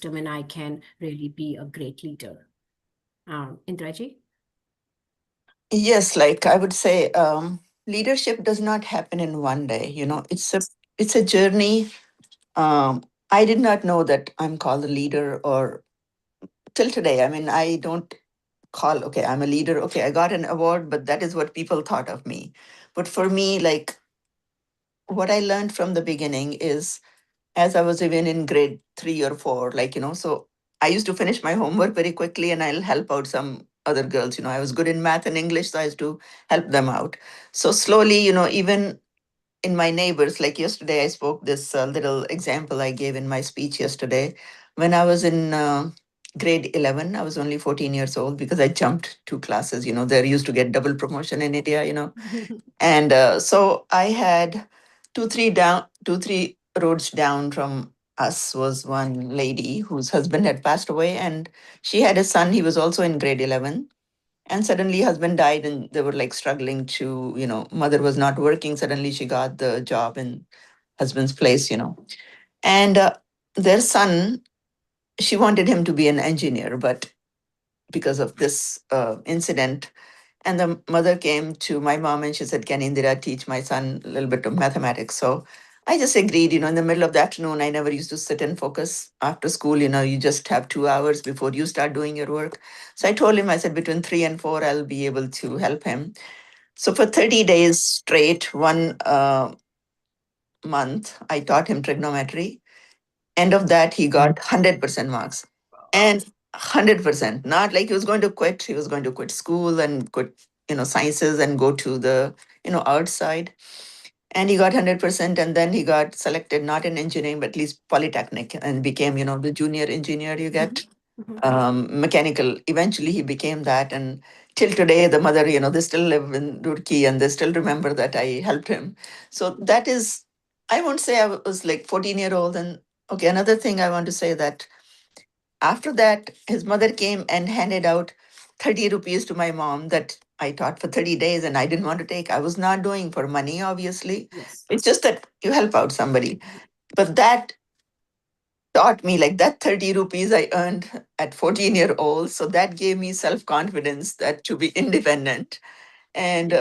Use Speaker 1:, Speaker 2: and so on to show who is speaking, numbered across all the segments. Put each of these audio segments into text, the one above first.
Speaker 1: system and I can really be a great leader. Indraji?
Speaker 2: Yes, like I would say, leadership does not happen in one day. It's a journey. I did not know that I'm called a leader or till today. I mean, I don't call, okay, I'm a leader. Okay, I got an award, but that is what people thought of me. But for me, like what I learned from the beginning is as I was even in grade 3 or 4, like, so I used to finish my homework very quickly and I'll help out some other girls. I was good in math and English, so I used to help them out. So slowly, even in my neighbors, like yesterday, I spoke this little example I gave in my speech yesterday. When I was in grade 11, I was only 14 years old because I jumped 2 classes. They're used to get double promotion in India. And so I had two, three roads down from us was one lady whose husband had passed away, and she had a son. He was also in grade 11. And suddenly, husband died, and they were like struggling to, mother was not working. Suddenly, she got the job in husband's place. And their son, she wanted him to be an engineer, but because of this incident, and the mother came to my mom and she said, "Can Indira teach my son a little bit of mathematics?" So I just agreed. In the middle of the afternoon, I never used to sit and focus after school. You just have 2 hours before you start doing your work. So I told him, I said, between 3 and 4, I'll be able to help him. So for 30 days straight, one month, I taught him trigonometry. End of that, he got 100% marks. And 100%, not like he was going to quit. He was going to quit school and quit, sciences and go to the, art side. And he got 100%. And then he got selected, not in engineering, but at least polytechnic, and became, the junior engineer you get, mechanical. Eventually, he became that. And till today, the mother, they still live in Roorkee and they still remember that I helped him. So that is, I won't say I was like 14-year-old. And okay, another thing I want to say that after that, his mother came and handed out 30 rupees to my mom that I taught for 30 days and I didn't want to take. I was not doing for money, obviously.
Speaker 1: Yes.
Speaker 2: It's just that you help out somebody. But that taught me, like, that 30 rupees I earned at 14-year-old. So that gave me self-confidence that to be independent. And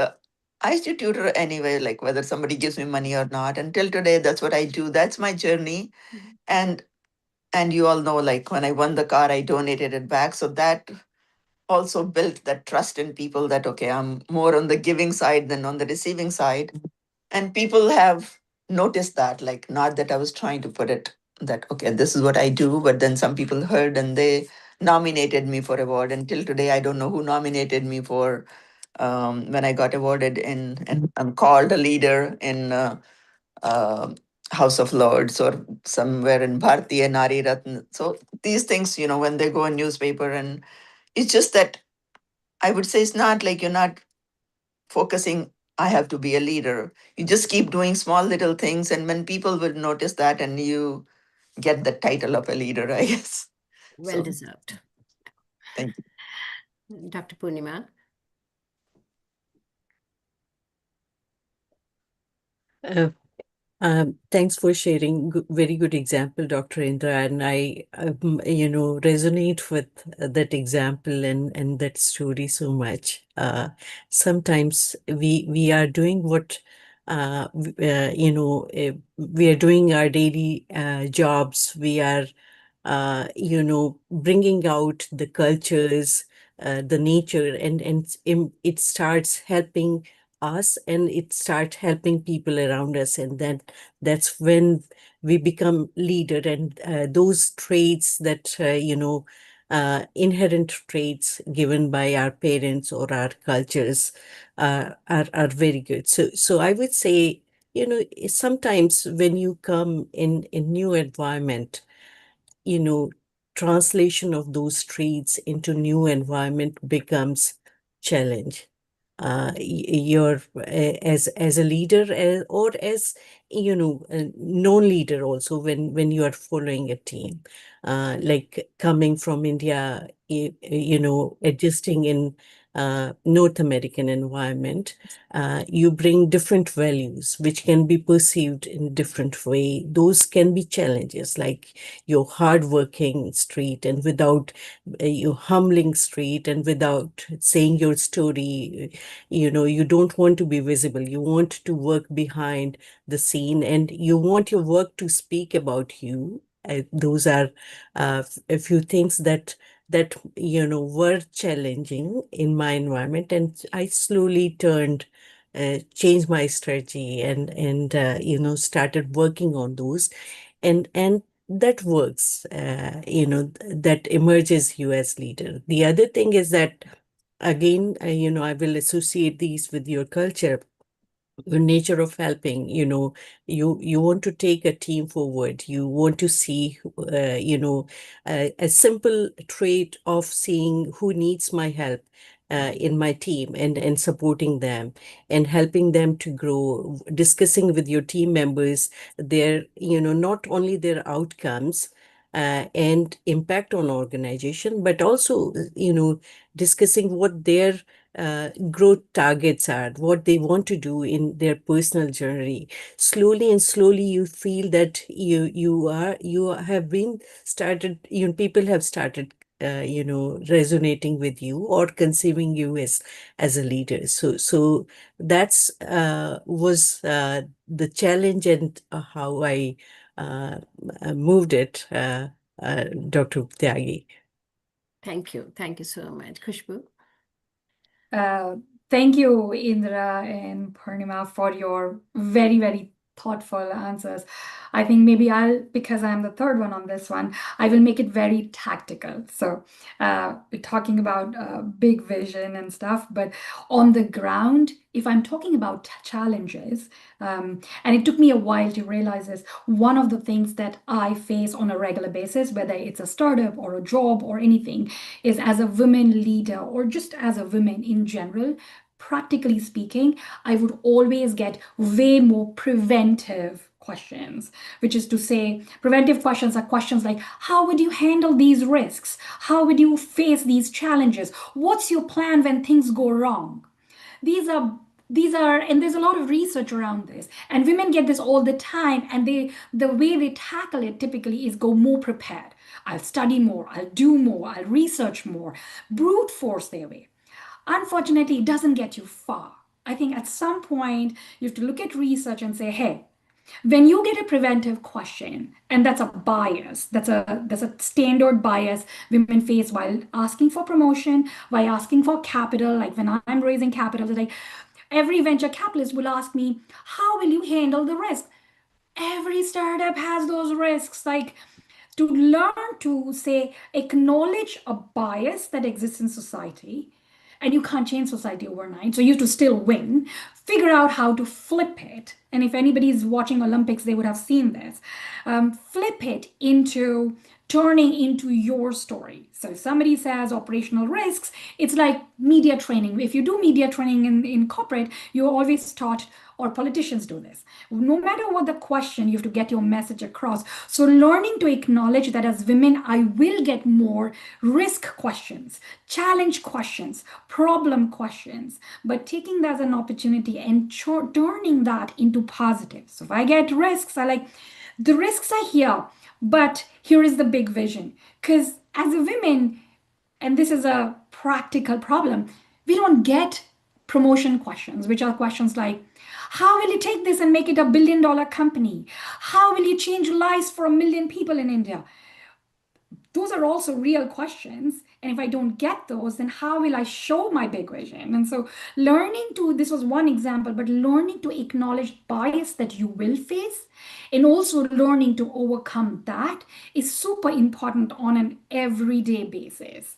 Speaker 2: I used to tutor anyway, like whether somebody gives me money or not. Until today, that's what I do. That's my journey. And you all know, like when I won the car, I donated it back. So that also built that trust in people that, okay, I'm more on the giving side than on the receiving side. And people have noticed that, like, not that I was trying to put it that, okay, this is what I do, but then some people heard and they nominated me for award. Until today, I don't know who nominated me for when I got awarded and I'm called a leader in uh, House of Lords or somewhere in Bharatiya Nari Ratna. So these things, when they go in newspaper, and it's just that I would say it's not like you're not focusing, I have to be a leader. You just keep doing small little things, and when people will notice that, and you get the title of a leader, I guess.
Speaker 1: Well
Speaker 2: So
Speaker 1: deserved.
Speaker 2: thank
Speaker 1: Dr. Purnima?
Speaker 3: Uh, Thanks for sharing. Very good example, Dr. Indra, and I, resonate with that example and that story so much. Sometimes we are doing what we are doing our daily jobs. We are bringing out the cultures, the nature, and it starts helping us and it starts helping people around us, and then that's when we become leader, and those traits that inherent traits given by our parents or our cultures are very good. So I would say, sometimes when you come in new environment, you know, translation of those traits into new environment becomes challenge. You're as a leader, or as a known leader also, when you are following a team, like coming from India, adjusting in North American environment, you bring different values which can be perceived in different way. Those can be challenges, like your hardworking street and without your humbling street and without saying your story. You don't want to be visible. You want to work behind the scene and you want your work to speak about you. Those are a few things that were challenging in my environment, and I slowly changed my strategy and started working on those, and that works. That emerges you as leader. The other thing is that again, I will associate these with your culture, the nature of helping. You want to take a team forward. You want to see a simple trait of seeing who needs my help in my team, and supporting them and helping them to grow, discussing with your team members their not only their outcomes and impact on organization, but also discussing what their growth targets are, what they want to do in their personal journey. Slowly and slowly, you feel that you have been started. People have started. Resonating with you or conceiving you as a leader. So that's was the challenge, and how I moved it, Dr. Tyagi.
Speaker 1: Thank you. Thank you so much. Khushbu?
Speaker 4: Thank you, Indra and Purnima, for your very, very thoughtful answers. I think maybe because I'm the third one on this one, I will make it very tactical. So we're talking about big vision and stuff, but on the ground, if I'm talking about challenges, and it took me a while to realize this, one of the things that I face on a regular basis, whether it's a startup or a job or anything, is as a women leader or just as a woman in general, practically speaking, I would always get way more preventive questions, which is to say, preventive questions are questions like, how would you handle these risks? How would you face these challenges? What's your plan when things go wrong? These are and there's a lot of research around this, and women get this all the time, and the way they tackle it typically is go more prepared. I'll study more, I'll do more, I'll research more, brute force their way. Unfortunately, it doesn't get you far. I think at some point you have to look at research and say, hey, when you get a preventive question, and that's a bias, that's a standard bias women face while asking for promotion, while asking for capital, like when I'm raising capital today, every venture capitalist will ask me, how will you handle the risk? Every startup has those risks. Like, to learn to say, acknowledge a bias that exists in society, and you can't change society overnight, so you have to still win, figure out how to flip it. And if anybody's watching Olympics, they would have seen this. Flip it into turning into your story. So if somebody says operational risks, it's like media training. If you do media training in corporate, you're always taught, or politicians do this. No matter what the question, you have to get your message across. So learning to acknowledge that as women, I will get more risk questions, challenge questions, problem questions, but taking that as an opportunity and turning that into positive. So if I get risks, I like, the risks are here, but here is the big vision. Because as a woman, and this is a practical problem, we don't get promotion questions, which are questions like, how will you take this and make it $1 billion company? How will you change lives for 1 million people in India? Those are also real questions. And if I don't get those, then how will I show my big vision? And so this was one example, but learning to acknowledge bias that you will face, and also learning to overcome that, is super important on an everyday basis.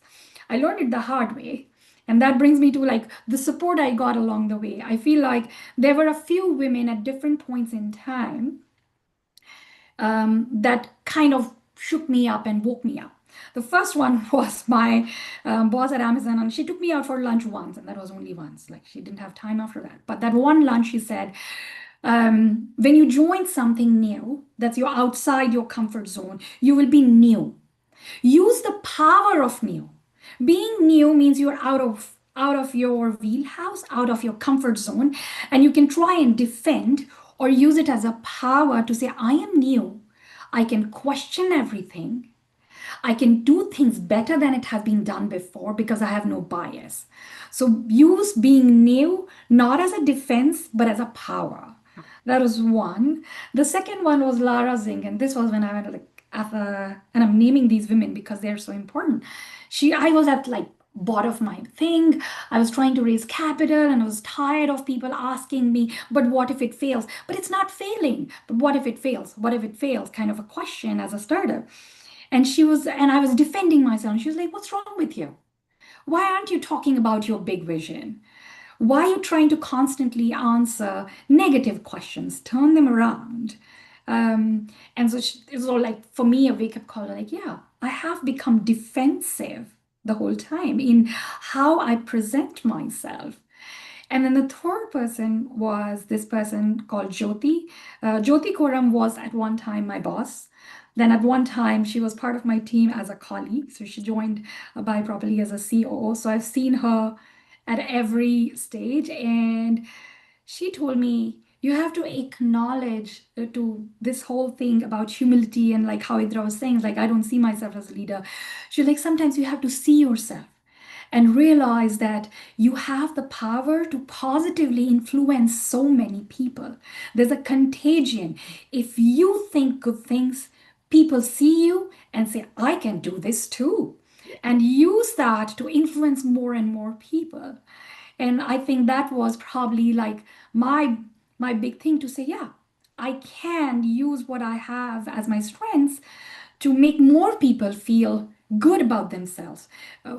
Speaker 4: I learned it the hard way. And that brings me to like the support I got along the way. I feel like there were a few women at different points in time that kind of shook me up and woke me up. The first one was my boss at Amazon, and she took me out for lunch once, and that was only once. Like, she didn't have time after that. But that one lunch, she said, when you join something new that's you're outside your comfort zone, you will be new. Use the power of new. Being new means you're out of out of your wheelhouse, out of your comfort zone, and you can try and defend or use it as a power to say, I am new. I can question everything. I can do things better than it has been done before because I have no bias. So use being new not as a defense, but as a power. That was one. The second one was Lara Zing, and this was when I went like and I'm naming these women because they're so important. I was at like bottom of my thing. I was trying to raise capital and I was tired of people asking me, but what if it fails? But it's not failing. But what if it fails? What if it fails? Kind of a question as a startup. And I was defending myself. And she was like, what's wrong with you? Why aren't you talking about your big vision? Why are you trying to constantly answer negative questions? Turn them around. And so it was all like, for me, a wake up call like, yeah, I have become defensive the whole time in how I present myself. And then the third person was this person called Jyoti. Jyoti Koram was at one time my boss. Then at one time, she was part of my team as a colleague. So she joined by properly as a COO. So I've seen her at every stage. And she told me, you have to acknowledge to this whole thing about humility and like how Idra was saying, like, I don't see myself as a leader. She's like, sometimes you have to see yourself and realize that you have the power to positively influence so many people. There's a contagion. If you think good things, people see you and say, I can do this too. And use that to influence more and more people. And I think that was probably like my big thing to say, yeah, I can use what I have as my strengths to make more people feel good about themselves,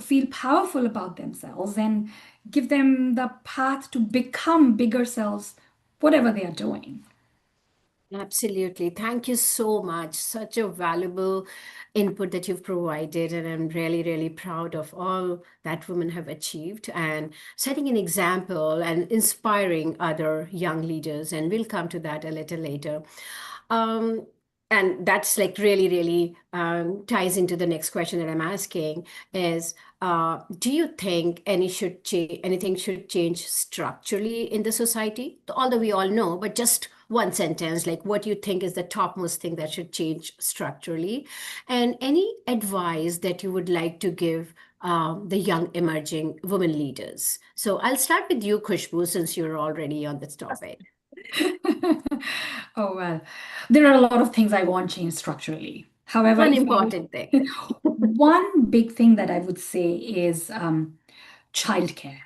Speaker 4: feel powerful about themselves, and give them the path to become bigger selves, whatever they are doing.
Speaker 1: Absolutely. Thank you so much. Such a valuable input that you've provided. And I'm really, really proud of all that women have achieved and setting an example and inspiring other young leaders. And we'll come to that a little later. Um, and that's like really, really ties into the next question that I'm asking is, do you think anything should change structurally in the society? Although we all know, but just one sentence, like what you think is the topmost thing that should change structurally, and any advice that you would like to give the young emerging women leaders. So I'll start with you, Khushbu, since you're already on this topic.
Speaker 4: Oh, well, there are a lot of things I want changed structurally. However,
Speaker 1: One
Speaker 4: if
Speaker 1: important thing.
Speaker 4: one big thing that I would say is childcare.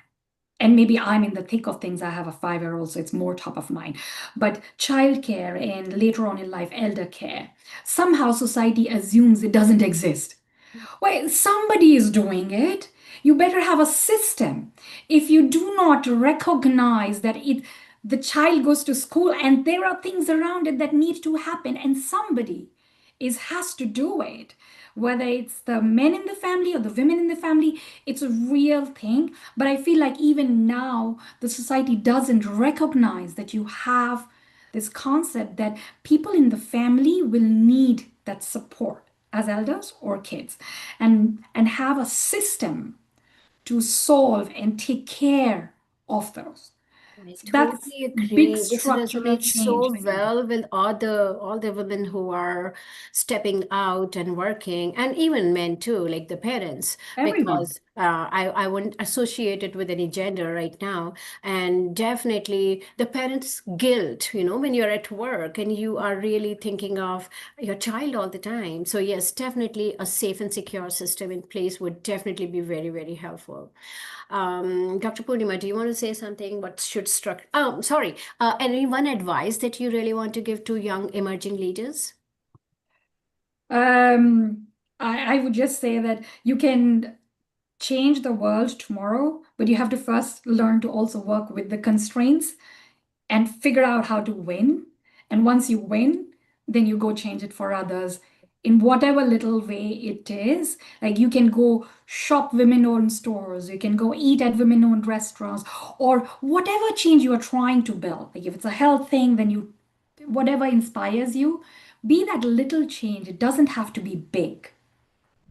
Speaker 4: And maybe I'm in the thick of things. I have a 5-year-old, so it's more top of mind. But childcare and later on in life, elder care, somehow society assumes it doesn't exist. Well, somebody is doing it. You better have a system. If you do not recognize that the child goes to school and there are things around it that need to happen, and somebody has to do it. Whether it's the men in the family or the women in the family, it's a real thing. But I feel like even now, the society doesn't recognize that you have this concept that people in the family will need that support as elders or kids, and have a system to solve and take care of those.
Speaker 1: I
Speaker 4: So that's
Speaker 1: totally
Speaker 4: big
Speaker 1: agree. This
Speaker 4: structural
Speaker 1: resonates
Speaker 4: change
Speaker 1: so
Speaker 4: we need.
Speaker 1: well with all the women who are stepping out and working, and even men too, like the parents,
Speaker 4: Everyone.
Speaker 1: because I wouldn't associate it with any gender right now. And definitely the parents' guilt, when you're at work and you are really thinking of your child all the time. So yes, definitely a safe and secure system in place would definitely be very, very helpful. Dr. Purnima, do you want to say something? What should structure? Oh, sorry. Any one advice that you really want to give to young emerging leaders?
Speaker 4: I would just say that you can change the world tomorrow, but you have to first learn to also work with the constraints and figure out how to win. And once you win, then you go change it for others in whatever little way it is. Like you can go shop women-owned stores, you can go eat at women-owned restaurants, or whatever change you are trying to build. Like if it's a health thing, then whatever inspires you, be that little change. It doesn't have to be big.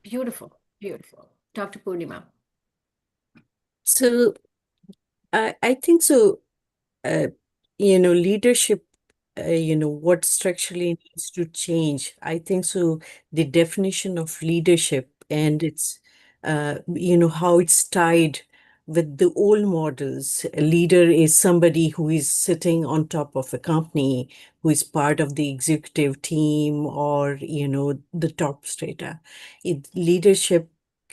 Speaker 1: Beautiful, beautiful. Dr. Purnima.
Speaker 3: So I think so. Uh, Leadership, what structurally needs to change. I think so. The definition of leadership and its, how it's tied with the old models. A leader is somebody who is sitting on top of a company, who is part of the executive team or, the top strata. Leadership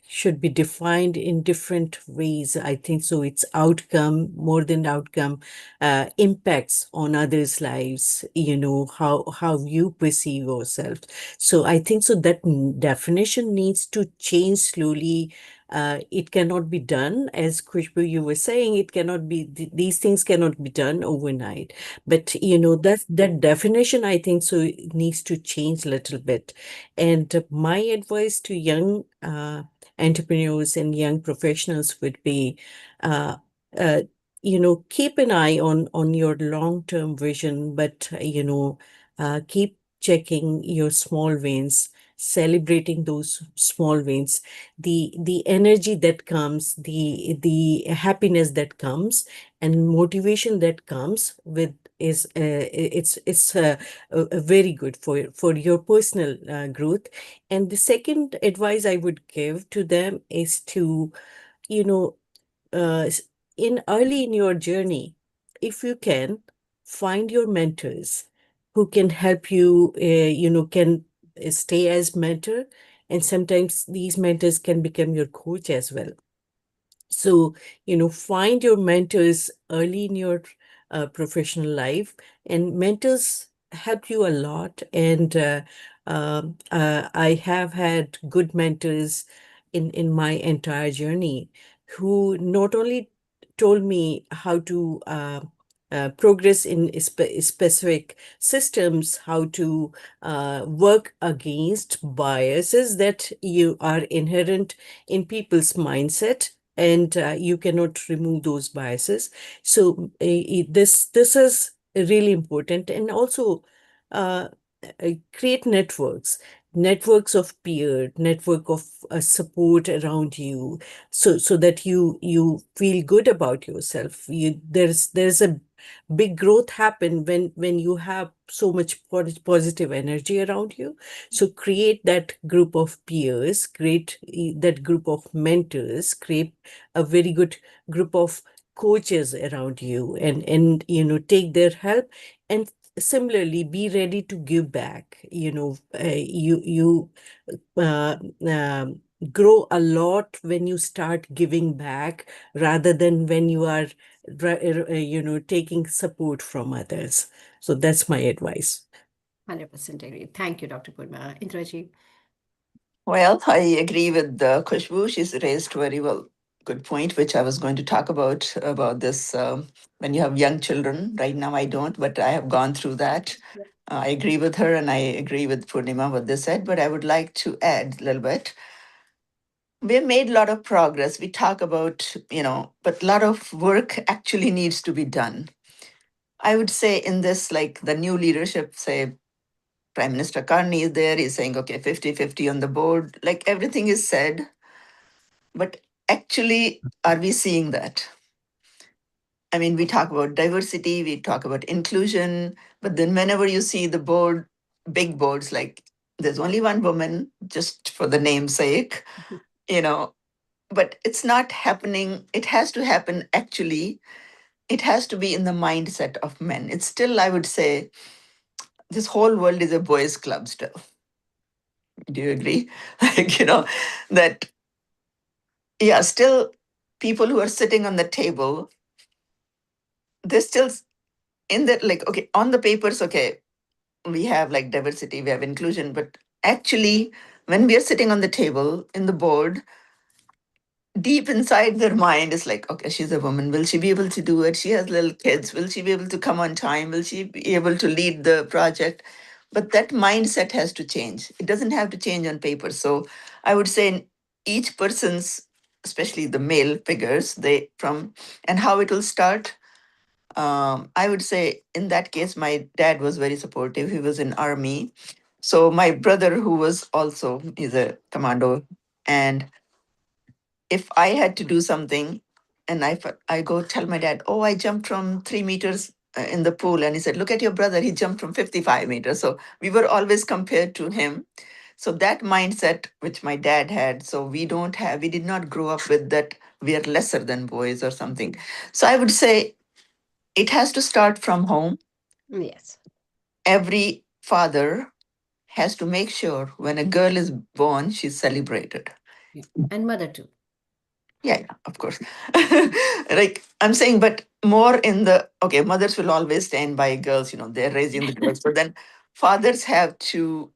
Speaker 3: should be defined in different ways. I think so. It's outcome, more than outcome, impacts on others' lives, how you perceive yourself. So I think so that definition needs to change slowly. It cannot be done, as Khushbu, you were saying, it cannot be, these things cannot be done overnight. But, that definition, I think so, needs to change a little bit. And my advice to young entrepreneurs and young professionals would be, uh, uh, keep an eye on your long-term vision, but keep checking your small wins, celebrating those small wins, the energy that comes, the happiness that comes, and motivation that comes with is very good for your personal growth. And the second advice I would give to them is to, you know uh, s- in early in your journey, if you can, find your mentors who can help you, can stay as mentor, and sometimes these mentors can become your coach as well. So, find your mentors early in your professional life, and mentors help you a lot. And I have had good mentors in my entire journey who not only told me how to progress in specific systems, how to work against biases that you are inherent in people's mindset, and you cannot remove those biases. So this is really important. And also uh, create networks of peer, network of support around you, so that you feel good about yourself. There's a big growth happen when you have so much positive energy around you. So create that group of peers, create that group of mentors, create a very good group of coaches around you, and take their help. And similarly, be ready to give back. You uh, um, grow a lot when you start giving back, rather than when you are taking support from others. So that's my advice.
Speaker 1: 100% agree. Thank you, Dr. Purna. Indraji.
Speaker 2: Well, I agree with Khushbu. She's raised very well good point, which I was going to talk about this when you have young children. Right now, I don't, but I have gone through that. I agree with her, and I agree with Purnima what they said. But I would like to add a little bit. We've made a lot of progress. We talk about, but a lot of work actually needs to be done. I would say in this, like the new leadership, say Prime Minister Carney is there, he's saying, okay, 50-50 on the board, like everything is said, but actually, are we seeing that? I mean, we talk about diversity, we talk about inclusion, but then whenever you see the board, big boards, like there's only one woman, just for the namesake, you know, but it's not happening. It has to happen actually. It has to be in the mindset of men. It's still, I would say, this whole world is a boys' club still. Do you agree? Like, that, yeah, still people who are sitting on the table, they're still in that, like, okay, on the papers, okay, we have like diversity, we have inclusion, but actually, when we are sitting on the table in the board, deep inside their mind is like, okay, she's a woman. Will she be able to do it? She has little kids. Will she be able to come on time? Will she be able to lead the project? But that mindset has to change. It doesn't have to change on paper. So I would say in each person's, especially the male figures, they from and how it will start. I would say in that case, my dad was very supportive. He was in army. So my brother, who was also is a commando, and if I had to do something, and I go tell my dad, oh, I jumped from 3 meters in the pool. And he said, look at your brother. He jumped from 55 meters. So we were always compared to him. So that mindset, which my dad had, so we did not grow up with that we are lesser than boys or something. So I would say it has to start from home.
Speaker 1: Yes.
Speaker 2: Every father has to make sure when a girl is born, she's celebrated.
Speaker 1: Yeah. And mother too.
Speaker 2: Yeah, yeah, of course. Like I'm saying, but more in the okay, mothers will always stand by girls, they're raising the girls. But then fathers have to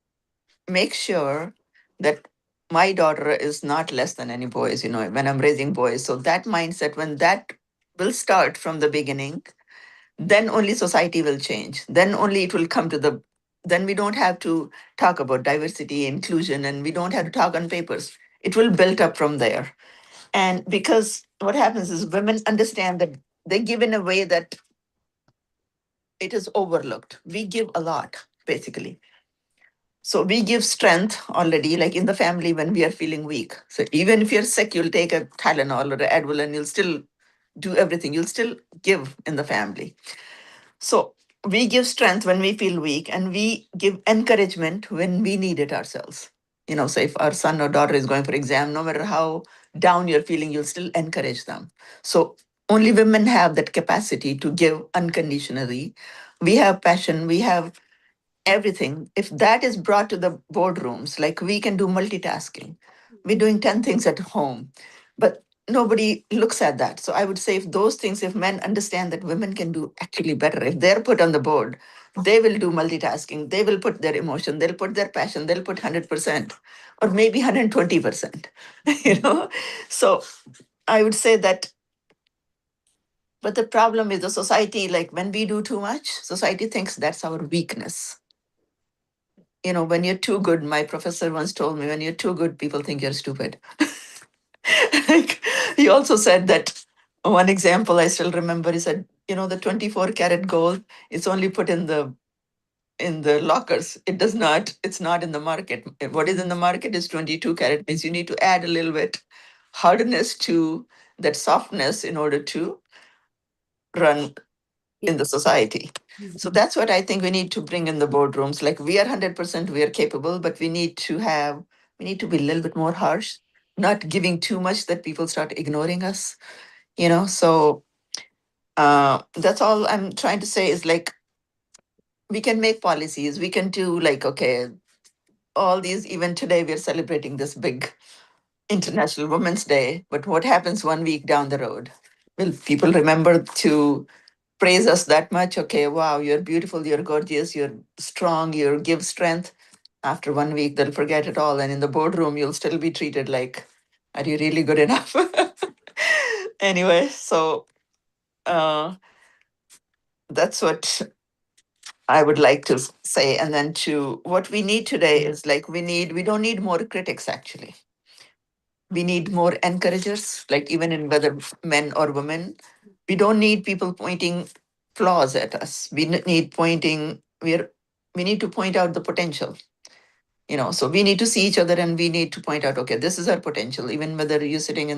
Speaker 2: make sure that my daughter is not less than any boys, when I'm raising boys. So that mindset, when that will start from the beginning, then only society will change. Then only it will come to then we don't have to talk about diversity, inclusion, and we don't have to talk on papers. It will build up from there. And because what happens is women understand that they give in a way that it is overlooked. We give a lot, basically. So we give strength already, like in the family when we are feeling weak. So even if you're sick, you'll take a Tylenol or an Advil and you'll still do everything. You'll still give in the family. So we give strength when we feel weak and we give encouragement when we need it ourselves. So if our son or daughter is going for exam, no matter how down you're feeling, you'll still encourage them. So only women have that capacity to give unconditionally. We have passion, we have everything. If that is brought to the boardrooms, like we can do multitasking, we're doing 10 things at home, but nobody looks at that. So I would say if those things, if men understand that women can do actually better, if they're put on the board, they will do multitasking, they will put their emotion, they'll put their passion, they'll put 100% or maybe 120%, So I would say that, but the problem is the society, like when we do too much, society thinks that's our weakness. When you're too good, my professor once told me, when you're too good, people think you're stupid. Like, he also said that one example I still remember, he said, the 24 karat gold is only put in the lockers. It's not in the market. What is in the market is 22 karat, means you need to add a little bit hardness to that softness in order to run in the
Speaker 1: Yes.
Speaker 2: society.
Speaker 1: Mhm.
Speaker 2: So that's what I think we need to bring in the boardrooms. Like we are 100%, we are capable, but we need to be a little bit more harsh, not giving too much that people start ignoring us, So that's all I'm trying to say is like, we can make policies, we can do like, okay, all these, even today we're celebrating this big International Women's Day, but what happens 1 week down the road? Will people remember to praise us that much? Okay, wow, you're beautiful, you're gorgeous, you're strong, you give strength. After 1 week, they'll forget it all. And in the boardroom, you'll still be treated like, are you really good enough? Anyway, so uh, that's what I would like to say. And then to what we need today is like, we don't need more critics actually. We need more encouragers, like even in whether men or women. We don't need people pointing flaws at us. We need to point out the potential. So we need to see each other and we need to point out, okay, this is our potential. Even whether you're sitting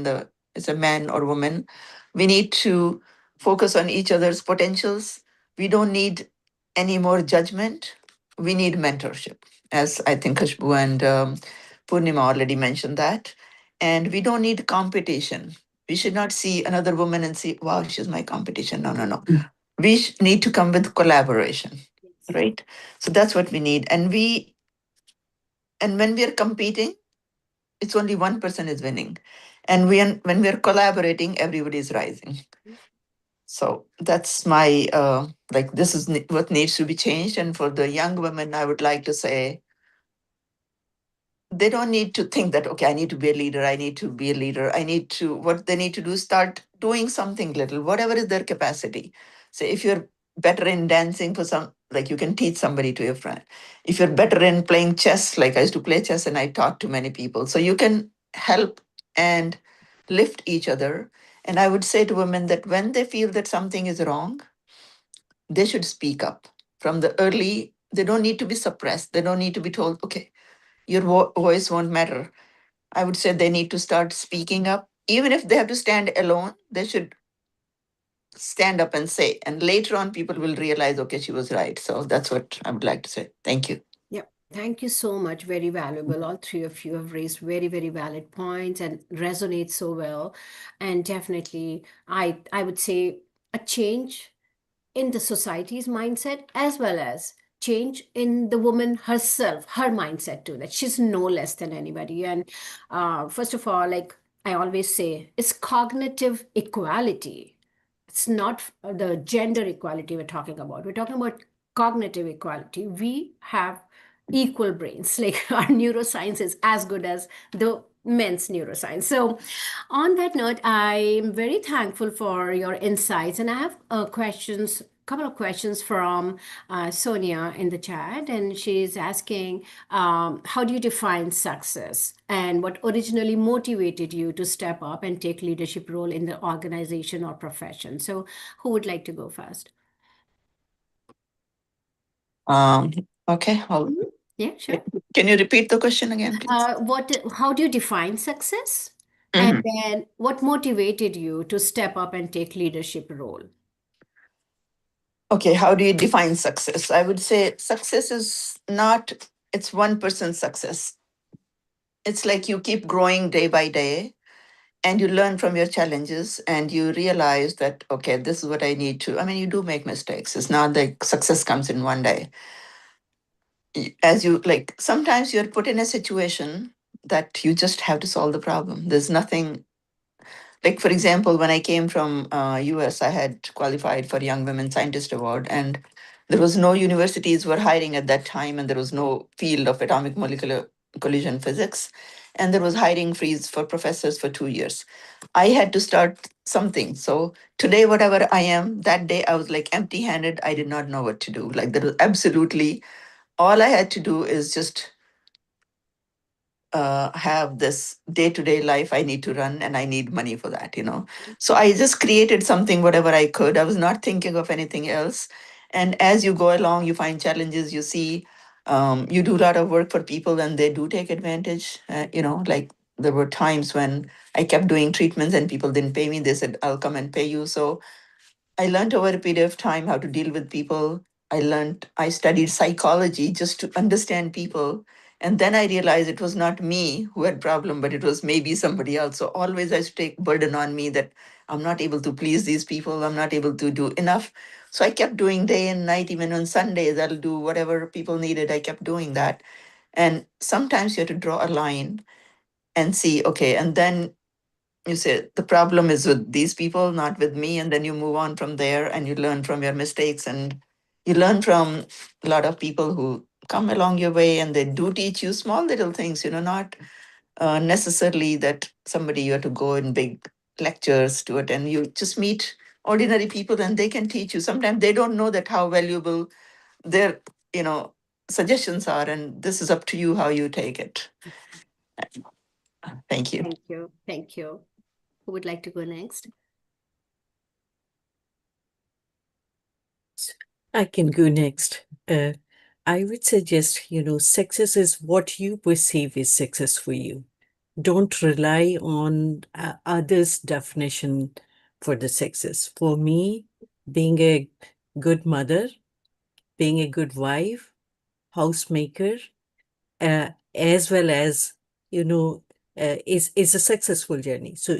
Speaker 2: as a man or woman, we need to focus on each other's potentials. We don't need any more judgment. We need mentorship, as I think Khushbu and Purnima already mentioned that. And we don't need competition. We should not see another woman and see, wow, she's my competition. No, no, no. We need to come with collaboration,
Speaker 1: Yes.
Speaker 2: right? So that's what we need. And when we are competing, it's only one person is winning. And when we are collaborating, everybody is rising. So that's my like, this is what needs to be changed. And for the young women, I would like to say, they don't need to think that, okay, I need to be a leader, I need to be a leader, I need to, what they need to do is start doing something little, whatever is their capacity. So if you're better in dancing, for some, like, you can teach somebody to your friend. If you're better in playing chess, like I used to play chess and I taught to many people, so you can help and lift each other. And I would say to women that when they feel that something is wrong, they should speak up from the early. They don't need to be suppressed, they don't need to be told, okay, your voice won't matter. I would say they need to start speaking up even if they have to stand alone, they should stand up and say. And later on, people will realize, okay, she was right. So that's what I would like to say. Thank you.
Speaker 1: Yeah, thank you so much. Very valuable. All three of you have raised very, very valid points and resonate so well. And definitely, I would say a change in the society's mindset as well as change in the woman herself, her mindset too, that she's no less than anybody. And first of all, like I always say, it's cognitive equality. It's not the gender equality we're talking about. We're talking about cognitive equality. We have equal brains. Like our neuroscience is as good as the men's neuroscience. So, on that note, I'm very thankful for your insights, and I have questions. Couple of questions from Sonia in the chat, and she's asking, how do you define success, and what originally motivated you to step up and take leadership role in the organization or profession? So, who would like to go first?
Speaker 2: Um, okay. Well,
Speaker 1: Yeah, sure.
Speaker 2: can you repeat the question again, please?
Speaker 1: How do you define success? And
Speaker 2: Mhm.
Speaker 1: then what motivated you to step up and take leadership role?
Speaker 2: Okay, how do you define success? I would say success is not, it's one person's success. It's like you keep growing day by day and you learn from your challenges and you realize that, okay, this is what I need to. I mean, you do make mistakes. It's not like success comes in one day. As you like, sometimes you're put in a situation that you just have to solve the problem. There's nothing like, for example, when I came from US, I had qualified for Young Women Scientist Award, and there was no universities were hiring at that time, and there was no field of atomic molecular collision physics, and there was hiring freeze for professors for 2 years. I had to start something. So today, whatever I am, that day I was like empty-handed. I did not know what to do. Like there was absolutely all I had to do is just have this day-to-day life I need to run, and I need money for that, you know. So I just created something, whatever I could. I was not thinking of anything else. And as you go along, you find challenges, you see, you do a lot of work for people and they do take advantage. You know, like there were times when I kept doing treatments and people didn't pay me. They said, I'll come and pay you. So I learned over a period of time how to deal with people. I studied psychology just to understand people. And then I realized it was not me who had problem, but it was maybe somebody else. So always I used to take burden on me that I'm not able to please these people. I'm not able to do enough. So I kept doing day and night, even on Sundays, I'll do whatever people needed. I kept doing that. And sometimes you have to draw a line and see, okay, and then you say the problem is with these people, not with me, and then you move on from there and you learn from your mistakes, and you learn from a lot of people who come along your way, and they do teach you small little things, you know, not necessarily that somebody you have to go in big lectures to attend. You just meet ordinary people and they can teach you. Sometimes they don't know that how valuable their, you know, suggestions are, and this is up to you how you take it. Thank you.
Speaker 1: Thank you. Thank you. Who would like to go next?
Speaker 3: I can go next. I would suggest, success is what you perceive is success for you. Don't rely on others' definition for the success. For me, being a good mother, being a good wife, housemaker, as well as, is a successful journey. So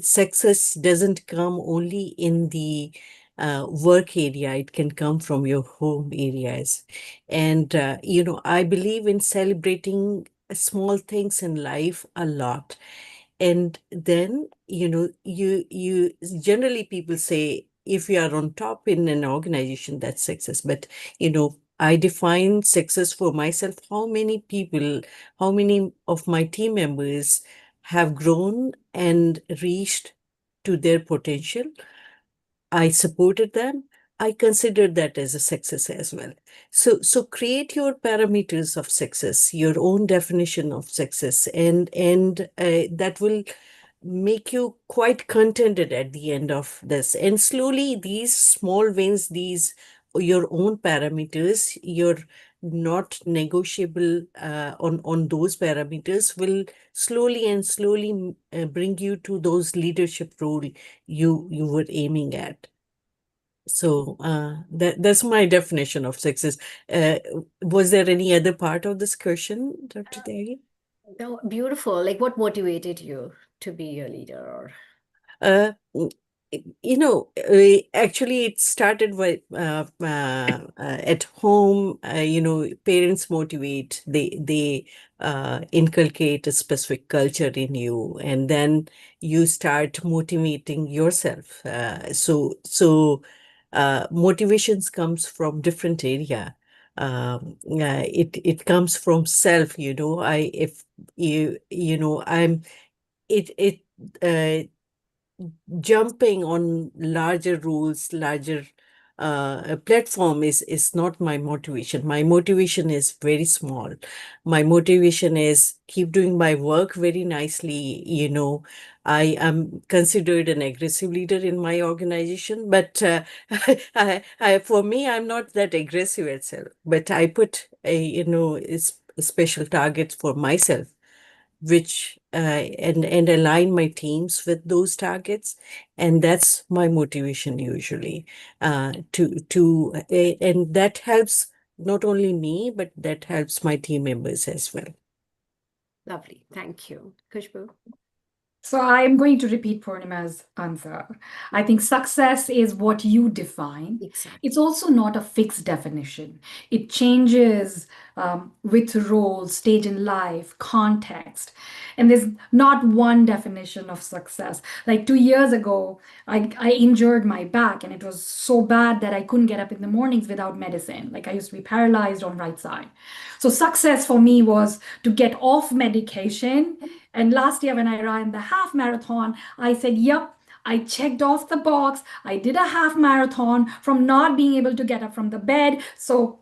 Speaker 3: success doesn't come only in the work area, it can come from your home areas. And I believe in celebrating small things in life a lot. And then you generally, people say if you are on top in an organization, that's success. But I define success for myself. How many of my team members have grown and reached to their potential? I supported them. I consider that as a success as well. So create your parameters of success, your own definition of success, and that will make you quite contented at the end of this. And slowly, these small wins, these your own parameters, your not negotiable on those parameters will slowly and slowly bring you to those leadership role you were aiming at. So that's my definition of success. Uh, was there any other part of this question, Dr. Daggy?
Speaker 1: No, beautiful. Like, what motivated you to be a leader? Or
Speaker 3: Uh, mm, actually, it started with at home. Parents motivate. They inculcate a specific culture in you, and then you start motivating yourself. Motivations comes from different area. It comes from self. I if I'm it uh, jumping on larger rules, larger platform is not my motivation. My motivation is very small. My motivation is keep doing my work very nicely. I am considered an aggressive leader in my organization, but for me, I'm not that aggressive itself. But I put special targets for myself which and align my teams with those targets, and that's my motivation usually and that helps not only me but that helps my team members as well.
Speaker 1: lovely. Thank you. Kushbu?
Speaker 4: So I am going to repeat Purnima's answer. I think success is what you define.
Speaker 1: Exactly.
Speaker 4: It's also not a fixed definition. It changes with role, stage in life, context. And there's not one definition of success. Like 2 years ago, I injured my back and it was so bad that I couldn't get up in the mornings without medicine. Like I used to be paralyzed on right side. So success for me was to get off medication. And last year when I ran the half marathon, I said, yep, I checked off the box. I did a half marathon from not being able to get up from the bed. So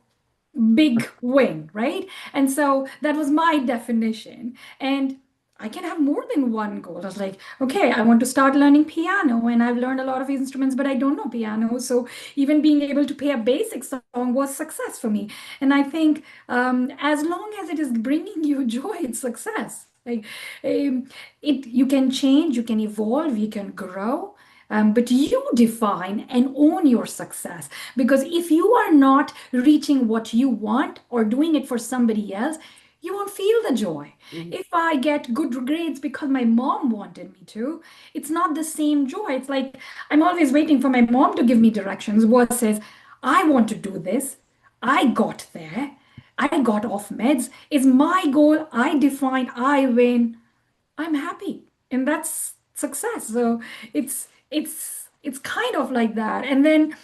Speaker 4: big win, right? And so that was my definition. And I can have more than one goal. I was like, okay, I want to start learning piano, and I've learned a lot of instruments, but I don't know piano. So even being able to play a basic song was success for me. And I think as long as it is bringing you joy, it's success. Like you can change, you can evolve, you can grow. But you define and own your success. Because if you are not reaching what you want or doing it for somebody else, you won't feel the joy.
Speaker 1: Mhm.
Speaker 4: If I get good grades because my mom wanted me to, it's not the same joy. It's like I'm always waiting for my mom to give me directions versus I want to do this. I got there. I got off meds. It's my goal. I define, I win. I'm happy, and that's success. So it's kind of like that. And then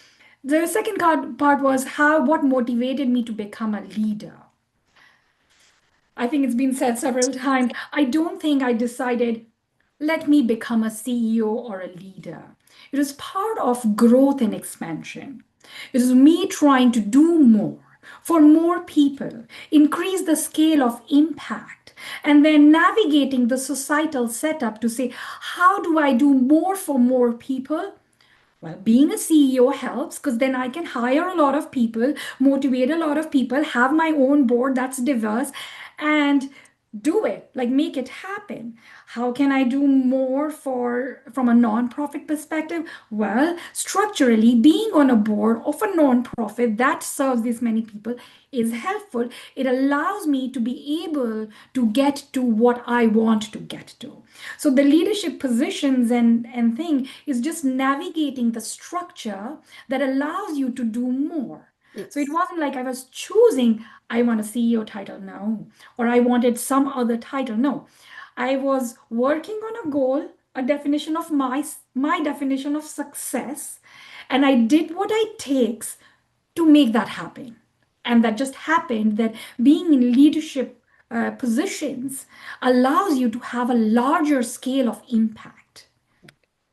Speaker 4: the second part was how what motivated me to become a leader. I think it's been said several times. I don't think I decided, let me become a CEO or a leader. It was part of growth and expansion. It was me trying to do more for more people, increase the scale of impact, and then navigating the societal setup to say, how do I do more for more people? Well, being a CEO helps because then I can hire a lot of people, motivate a lot of people, have my own board that's diverse, and do it, like make it happen. How can I do more for from a nonprofit perspective? Well, structurally, being on a board of a nonprofit that serves this many people is helpful. It allows me to be able to get to what I want to get to. So the leadership positions and thing is just navigating the structure that allows you to do more. So it
Speaker 1: Yes.
Speaker 4: wasn't like I was choosing, I want a CEO title, no, or I wanted some other title, no. I was working on a goal, a definition of my definition of success, and I did what it takes to make that happen. And that just happened that being in leadership positions allows you to have a larger scale of impact.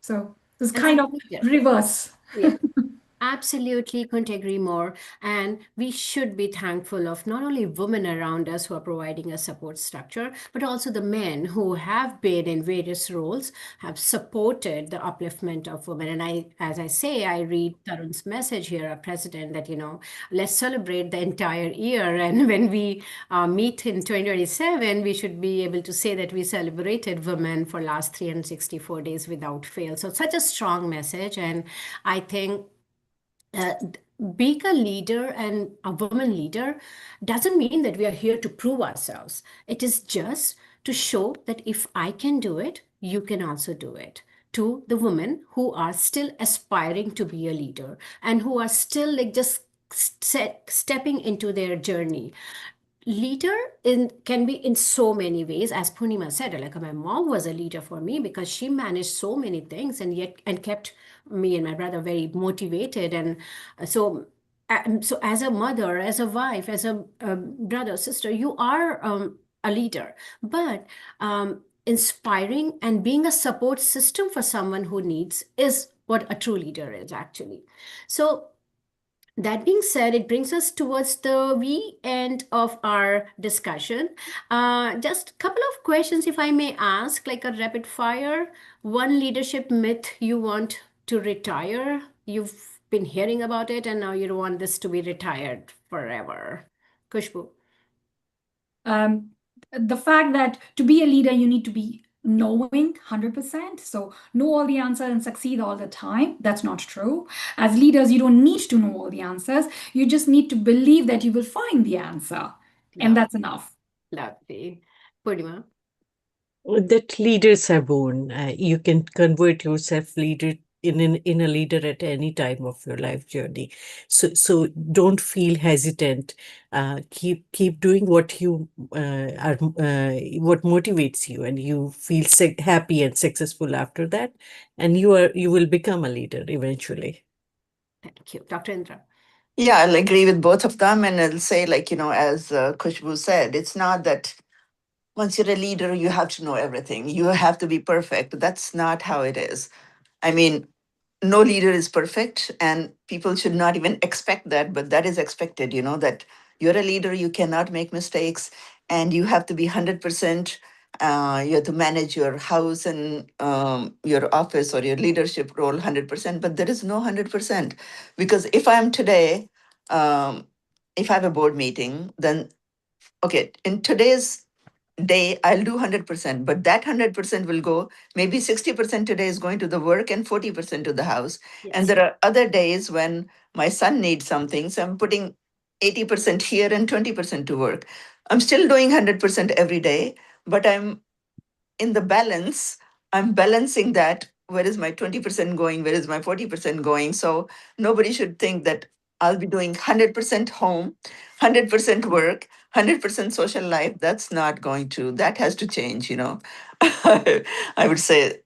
Speaker 4: So it's
Speaker 1: And as
Speaker 4: kind
Speaker 1: a
Speaker 4: of
Speaker 1: leader,
Speaker 4: reverse.
Speaker 1: yeah. Absolutely, couldn't agree more. And we should be thankful of not only women around us who are providing a support structure, but also the men who have been in various roles, have supported the upliftment of women. And as I say, I read Tarun's message here, our president, that, let's celebrate the entire year. And when we meet in 2027, we should be able to say that we celebrated women for last 364 days without fail. So such a strong message. And I think uh, being a leader and a woman leader doesn't mean that we are here to prove ourselves. It is just to show that if I can do it, you can also do it. To the women who are still aspiring to be a leader and who are still like just stepping into their journey. Leader can be in so many ways, as Punima said. Like my mom was a leader for me because she managed so many things and kept me and my brother very motivated. And so as a mother, as a wife, as a brother, sister, you are a leader. But inspiring and being a support system for someone who needs is what a true leader is actually. So that being said, it brings us towards the end of our discussion. Just a couple of questions, if I may ask, like a rapid fire. One leadership myth you want to retire. You've been hearing about it, and now you don't want this to be retired forever. Kushbu.
Speaker 4: um, the fact that to be a leader, you need to be knowing 100%. So know all the answers and succeed all the time. That's not true. As leaders, you don't need to know all the answers. You just need to believe that you will find the answer. And
Speaker 1: Love,
Speaker 4: that's enough.
Speaker 1: lovely. Purnima.
Speaker 3: That leaders are born. You can convert yourself leader in a leader at any time of your life journey. So don't feel hesitant. Keep doing what you are what motivates you, and you feel happy and successful after that, and you will become a leader eventually.
Speaker 1: Thank you. Dr. Indra.
Speaker 2: Yeah, I'll agree with both of them. And I'll say, like, as Kushbu said, it's not that once you're a leader, you have to know everything. You have to be perfect. That's not how it is. I mean, no leader is perfect, and people should not even expect that, but that is expected, that you're a leader, you cannot make mistakes, and you have to be 100%. You have to manage your house and your office or your leadership role 100%, but there is no 100%. Because if I'm today, um, if I have a board meeting, then okay, in today's day I'll do 100%, but that 100% will go, maybe 60% today is going to the work and 40% to the house. And
Speaker 1: Yes.
Speaker 2: there are other days when my son needs something, so I'm putting 80% here and 20% to work. I'm still doing 100% every day, but I'm in the balance. I'm balancing that. Where is my 20% going? Where is my 40% going? So nobody should think that I'll be doing 100% home, 100% work, 100% social life. That's not going to, that has to change. I would say,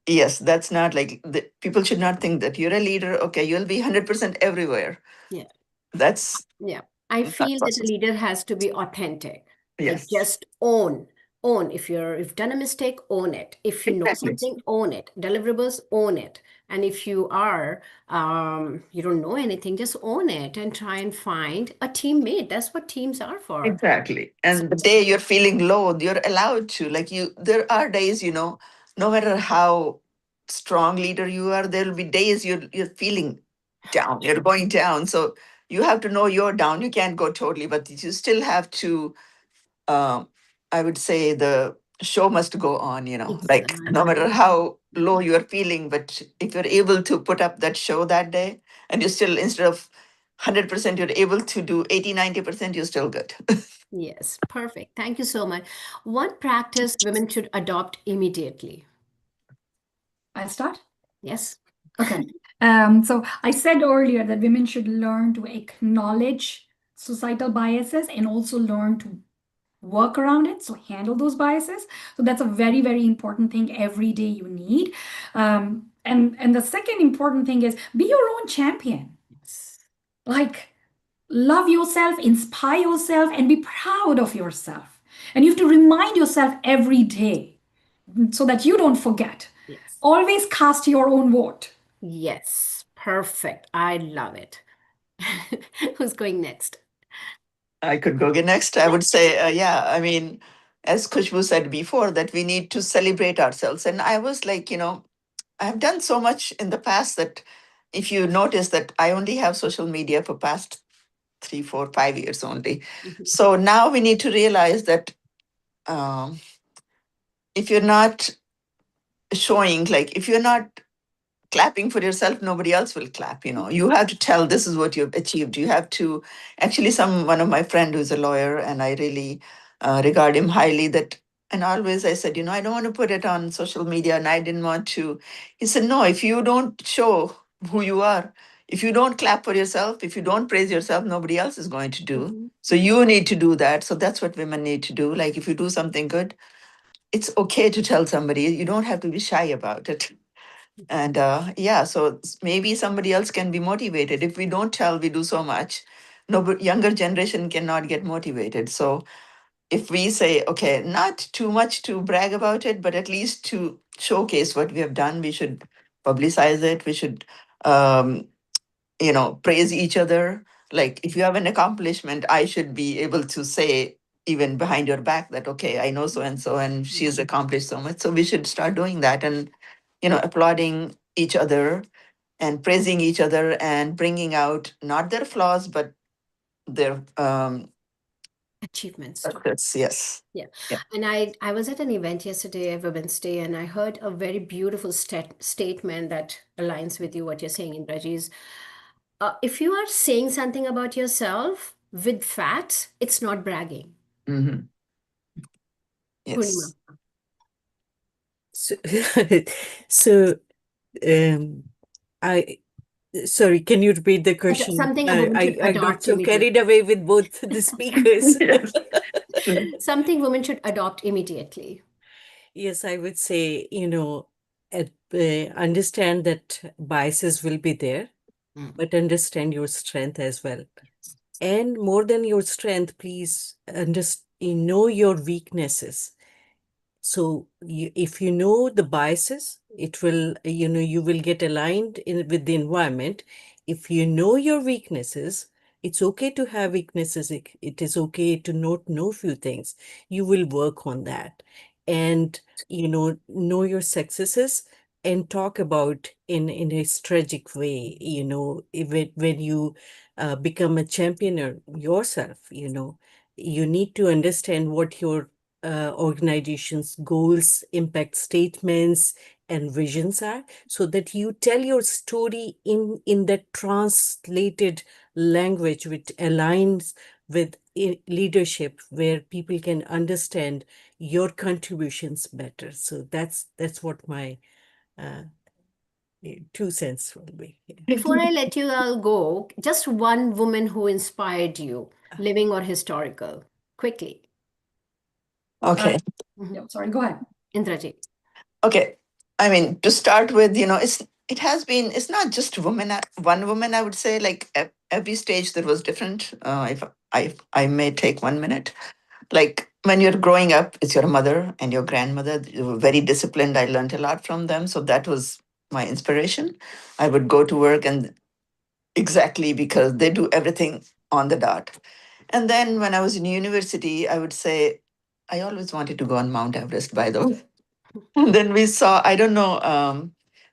Speaker 2: yes, that's not like, people should not think that you're a leader. Okay, you'll be 100% everywhere.
Speaker 1: Yeah.
Speaker 2: That's
Speaker 1: Yeah. I
Speaker 2: not
Speaker 1: feel that a
Speaker 2: possible.
Speaker 1: leader has to be authentic. Like
Speaker 2: Yes,
Speaker 1: just own. If you've done a mistake, own it. If you know
Speaker 2: exactly.
Speaker 1: something, own it. Deliverables, own it. And if you don't know anything, just own it and try and find a teammate. That's what teams are for.
Speaker 2: Exactly. And the day you're feeling low, you're allowed to. Like there are days, no matter how strong leader you are, there'll be days you're feeling down, you're going down. So you have to know you're down. You can't go totally, but you still have to, um, I would say the show must go on, like no matter
Speaker 1: Exactly.
Speaker 2: how low you're feeling, but if you're able to put up that show that day and you still, instead of 100%, you're able to do 80, 90%, you're still good.
Speaker 1: Yes, perfect. Thank you so much. One practice women should adopt immediately.
Speaker 4: I'll start.
Speaker 1: Yes.
Speaker 4: Okay. So I said earlier that women should learn to acknowledge societal biases and also learn to work around it, so handle those biases. So that's a very, very important thing every day you need. And the second important thing is be your own champion.
Speaker 1: Yes.
Speaker 4: Like, love yourself, inspire yourself, and be proud of yourself. And you have to remind yourself every day so that you don't forget.
Speaker 1: Yes.
Speaker 4: Always cast your own vote.
Speaker 1: Yes. Perfect. I love it. Who's going next?
Speaker 2: I could go get next. I would say, yeah, I mean, as Khushbu said before, that we need to celebrate ourselves. And I was like, I've done so much in the past that if you notice that I only have social media for past 3, 4, 5 years only.
Speaker 1: Mhm.
Speaker 2: So now we need to realize that if you're not showing, like, if you're not clapping for yourself, nobody else will clap. You have to tell this is what you've achieved. You have to actually, one of my friend who's a lawyer, and I really regard him highly, that, and always I said, I don't want to put it on social media, and I didn't want to. He said, no, if you don't show who you are, if you don't clap for yourself, if you don't praise yourself, nobody else is going to do.
Speaker 1: Mhm.
Speaker 2: So you need to do that. So that's what women need to do. Like, if you do something good, it's okay to tell somebody. You don't have to be shy about it. And yeah, so maybe somebody else can be motivated. If we don't tell, we do so much. No, but younger generation cannot get motivated. So if we say, okay, not too much to brag about it, but at least to showcase what we have done, we should publicize it. We should, um, praise each other. Like, if you have an accomplishment, I should be able to say, even behind your back, that, okay, I know so and so, and she has accomplished so much. So we should start doing that, and applauding each other and praising each other and bringing out not their flaws, but their
Speaker 1: Achievements too.
Speaker 2: success. Yes.
Speaker 1: Yeah.
Speaker 2: Yeah.
Speaker 1: And I was at an event yesterday, Women's Day, and I heard a very beautiful statement that aligns with you, what you're saying, Indraji. If you are saying something about yourself with facts, it's not bragging.
Speaker 2: Hmm.
Speaker 1: Purnima.
Speaker 2: Yes.
Speaker 3: So, so um, I sorry, can you repeat the question?
Speaker 1: Something a woman should
Speaker 3: I got
Speaker 1: adopt
Speaker 3: so
Speaker 1: immediately.
Speaker 3: carried away with both the speakers.
Speaker 2: Yes.
Speaker 1: Something women should adopt immediately.
Speaker 3: Yes, I would say, understand that biases will be there,
Speaker 1: Mm.
Speaker 3: but understand your strength as well. And more than your strength, please know your weaknesses. So if you know the biases, it will, you will get aligned with the environment. If you know your weaknesses, it's okay to have weaknesses. It is okay to not know few things. You will work on that. And, know your successes and talk about in a strategic way, when you become a championer yourself, you need to understand what your organization's goals, impact statements, and visions are, so that you tell your story in that translated language which aligns with leadership, where people can understand your contributions better. So that's what my uh, 2 cents will be.
Speaker 1: Before I let you all go, just one woman who inspired you, living or historical, quickly.
Speaker 4: Uh,
Speaker 2: Okay.
Speaker 1: Mhm.
Speaker 4: yeah, sorry, go ahead.
Speaker 1: Indraji.
Speaker 2: Okay. I mean, to start with, it's not just women. One woman, I would say, like, every stage that was different. If I may take 1 minute, like, when you're growing up, it's your mother and your grandmother. They were very disciplined. I learned a lot from them, so that was my inspiration. I would go to work, and exactly, because they do everything on the dot. And then when I was in university, I would say I always wanted to go on Mount Everest, by the way. And then we saw, I don't know,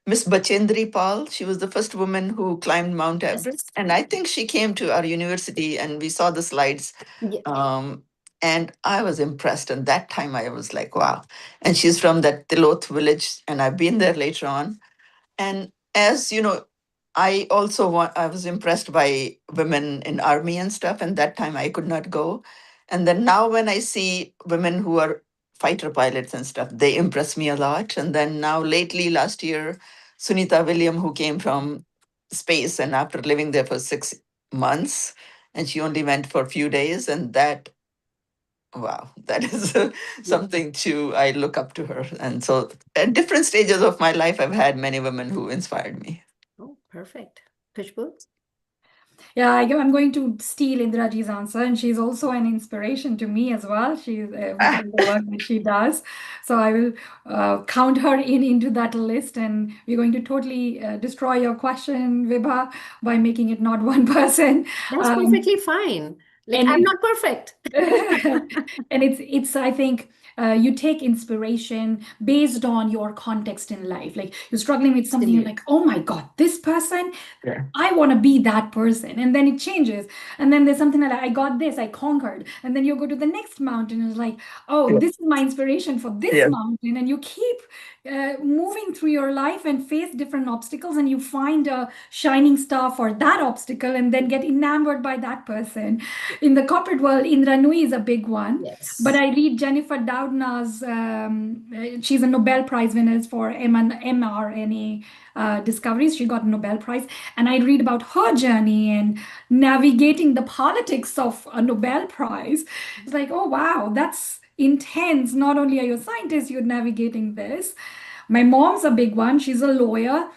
Speaker 2: Miss Bachendri Paul. She was the first woman who climbed Mount
Speaker 1: Yes.
Speaker 2: Everest. And I think she came to our university, and we saw the slides.
Speaker 1: Yeah.
Speaker 2: Um, and I was impressed. And that time I was like, wow. And she's from that Tiloth village. And I've been there later on. And as you know, I was impressed by women in army and stuff. And that time I could not go. And then now when I see women who are fighter pilots and stuff, they impress me a lot. And then now lately, last year, Sunita William, who came from space, and after living there for 6 months, and she only went for a few days, and that, wow, that is
Speaker 1: Yeah.
Speaker 2: something to, I look up to her. And so at different stages of my life, I've had many women who inspired me.
Speaker 1: Oh, perfect. Khushbu?
Speaker 4: Yeah, I'm going to steal Indraji's answer, and she's also an inspiration to me as well. She's because of the work that she does. So I will count her in into that list, and we're going to totally destroy your question, Vibha, by making it not one person.
Speaker 1: That's
Speaker 4: Um,
Speaker 1: perfectly fine. Like,
Speaker 4: and
Speaker 1: I'm
Speaker 4: it's
Speaker 1: not perfect.
Speaker 4: and it's I think you take inspiration based on your context in life. Like you're struggling with something, you're
Speaker 1: Absolutely.
Speaker 4: like, oh my God, this person,
Speaker 2: Yeah.
Speaker 4: I want to be that person. And then it changes. And then there's something like, I got this, I conquered. And then you go to the next mountain and it's like, oh,
Speaker 2: Yeah.
Speaker 4: this is my inspiration for this
Speaker 2: Yeah.
Speaker 4: mountain. And you keep moving through your life and face different obstacles, and you find a shining star for that obstacle and then get enamored by that person. In the corporate world, Indra Nui is a big one. But
Speaker 1: Yes.
Speaker 4: I read Jennifer Doudna's, she's a Nobel Prize winner for mRNA discoveries. She got a Nobel Prize. And I read about her journey and navigating the politics of a Nobel Prize. It's like, oh, wow, that's intense. Not only are you a scientist, you're navigating this. My mom's a big one. She's a lawyer.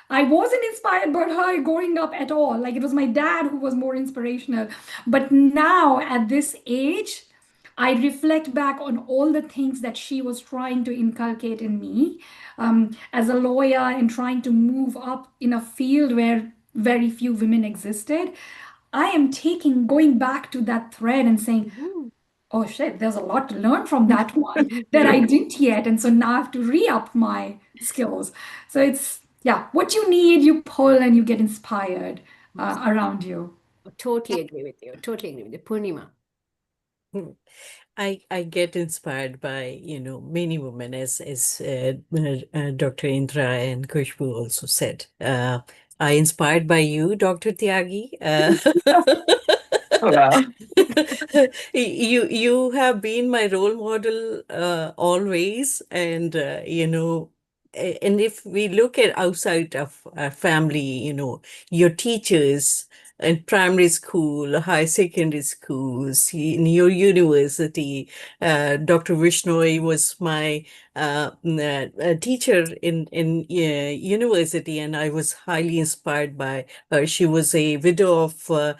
Speaker 4: I wasn't inspired by her growing up at all. Like it was my dad who was more inspirational. But now at this age, I reflect back on all the things that she was trying to inculcate in me as a lawyer and trying to move up in a field where very few women existed. I am going back to that thread and saying,
Speaker 1: Mhm.
Speaker 4: oh shit, there's a lot to learn from that one that I didn't yet. And so now I have to re-up my skills. So it's, yeah, what you need, you pull and you get inspired around you.
Speaker 1: Totally agree with you. Totally agree with you. Purnima.
Speaker 3: Mm. I get inspired by, many women, as Dr. Indra and Kushbu also said. I inspired by you, Dr. Tyagi.
Speaker 2: Wow.
Speaker 3: You have been my role model always, and and if we look at outside of our family, your teachers in primary school, high secondary schools, in your university. Dr. Vishnoi was my teacher in university, and I was highly inspired by her. She was a widow of a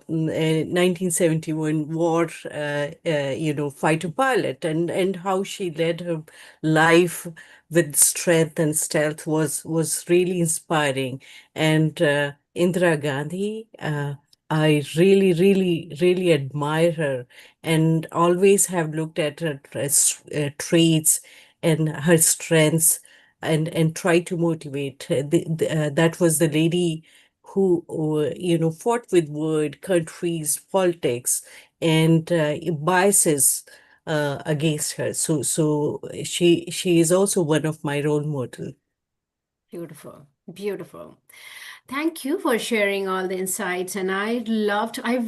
Speaker 3: 1971 war, fighter pilot, and how she led her life with strength and stealth was really inspiring. And Indira Gandhi, I really, really, really admire her, and always have looked at her traits and her strengths, and try to motivate. That was the lady who fought with word, countries, politics, and biases against her. So she is also one of my role model.
Speaker 1: Beautiful. Beautiful. Thank you for sharing all the insights. And I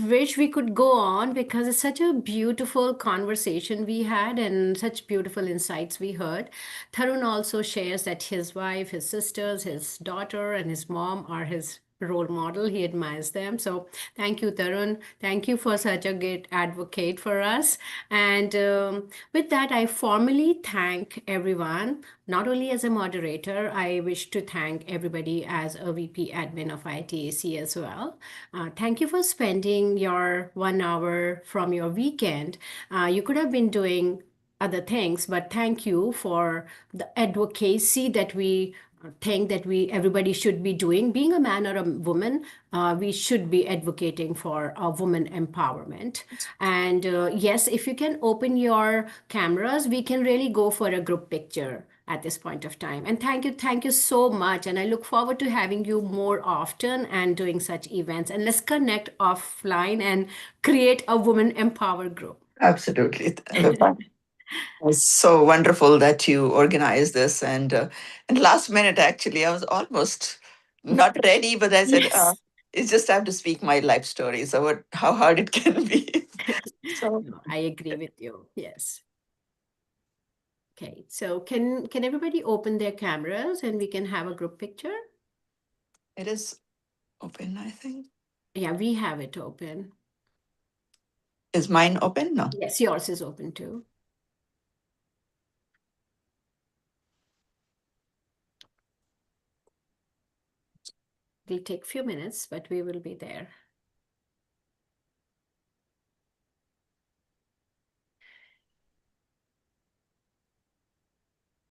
Speaker 1: wish we could go on because it's such a beautiful conversation we had and such beautiful insights we heard. Tarun also shares that his wife, his sisters, his daughter, and his mom are his role model. He admires them. So thank you, Tarun. Thank you for such a great advocate for us. And with that, I formally thank everyone. Not only as a moderator, I wish to thank everybody as a VP admin of IITAC as well. Thank you for spending your 1 hour from your weekend. You could have been doing other things, but thank you for the advocacy that we think that we everybody should be doing. Being a man or a woman, we should be advocating for woman empowerment. And yes, if you can open your cameras, we can really go for a group picture at this point of time. And thank you so much. And I look forward to having you more often and doing such events. And let's connect offline and create a woman empower group.
Speaker 2: Absolutely. It's so wonderful that you organized this. And last minute, actually, I was almost not ready, but I said,
Speaker 1: Yes.
Speaker 2: it's just I have to speak my life story. So how hard it can be. So
Speaker 1: No, I agree with you. Yes. Okay. So can everybody open their cameras and we can have a group picture?
Speaker 2: it is open, I think.
Speaker 1: Yeah, we have it open.
Speaker 2: Is mine open? No.
Speaker 1: Yes, yours is open too. It'll take few minutes, but we will be there.